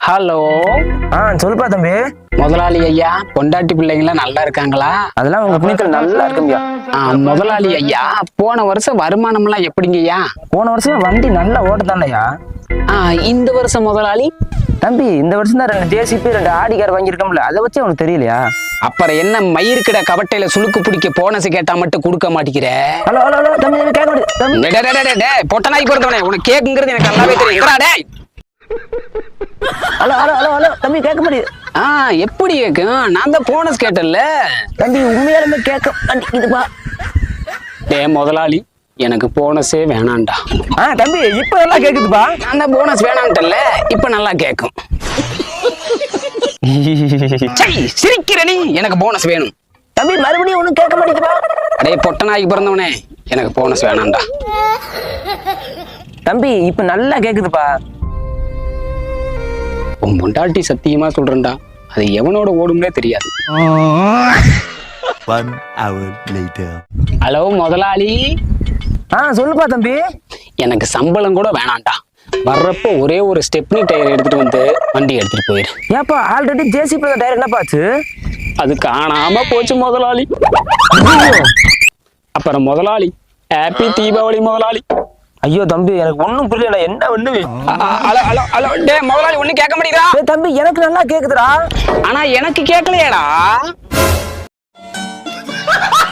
Hello. சொல்லுப்பா தம்பி. முதலாளி ஐயா, பொண்டாட்டி பிள்ளைங்களா நல்லா இருக்காங்களா? அதெல்லாம் உங்க புண்ணியத்துல நல்லா இருக்குங்கய்யா. முதலாளி ஐயா, போன வருஷம் வருமானம் எல்லாம் எப்படிங்கய்யா? போன வருஷம் வண்டி நல்லா ஓட்டத்தானயா. இந்த வருஷம் முதலாளி? தம்பி, இந்த வருஷம் தான் 2 ஜேசிபி 2 ஆடி கார் வாங்கியிருக்கோம்ல, அதை வச்சு உனக்கு தெரியலையா? அப்புறம் என்ன மயிருக்கிட கவட்டையில சுளுக்கு பிடிக்க போனஸ் கேட்டா மட்டும் கொடுக்க மாட்டேங்கிற? ஹலோ ஹலோ ஹலோ தம்பி, கேட்க முடியும். பொட்டனாய் பிறந்தவனே, உனக்கு கேக்குங்கிறது எனக்கு நல்லாவே தெரியும். ஹலோ ஹலோ ஹலோ ஹலோ தம்பி, கேட்க முடியும். எப்படி கேக்கும்? நான் தான் போனஸ் கேட்டேன்ல தம்பி, உண்மையாலுமே கேட்க மாட்டேங்குதுப்பா. முதலாளி, எனக்கு போனஸே வேணாண்டா. தம்பி, இப்ப நல்லா கேக்குதுப்பா. நான் தான் போனஸ் வேணான்ட்டல, இப்ப நல்லா கேக்கும். சிரிக்கிற நீ, எனக்கு போனஸ் வேணும். தம்பி, மறுபடியும் ஒண்ணும் கேட்க மாட்டேங்குதுப்பா. அடே பொட்டனாகி பிறந்தவனே, எனக்கு போனஸ் வேணாண்டா. தம்பி, இப்ப நல்லா கேக்குதுப்பா. உன் பொண்டாட்டி சத்தியமா சொல்றேன்டா, அது எவனோட ஓடும்னே தெரியாது. 1 hour later. ஹலோ முதலாளி. சொல்லுப்பா தம்பி. எனக்கு சம்பளம் கூட வேணாண்டா. வர்றப்போ ஒரே ஒரு ஸ்டெப்னி டயர் எடுத்துட்டு வந்து வண்டி எடுத்துட்டு போயிரு. ஏப்பா, ஆல்ரெடி ஜேசிபி டயர் என்ன பாச்சு? அது காணாம போச்சு முதலாளி. அப்புறம் முதலாளி, ஹாப்பி தீபாவளி முதலாளி. ஐயோ தம்பி, எனக்கு ஒண்ணும் புரியல. என்ன ஒண்ணு? Hello hello hello. முதலாளி ஒண்ணு கேட்க மாட்டேங்கிறா? தம்பி, எனக்கு நல்லா கேக்குதுடா. ஆனா எனக்கு கேட்கலையாடா.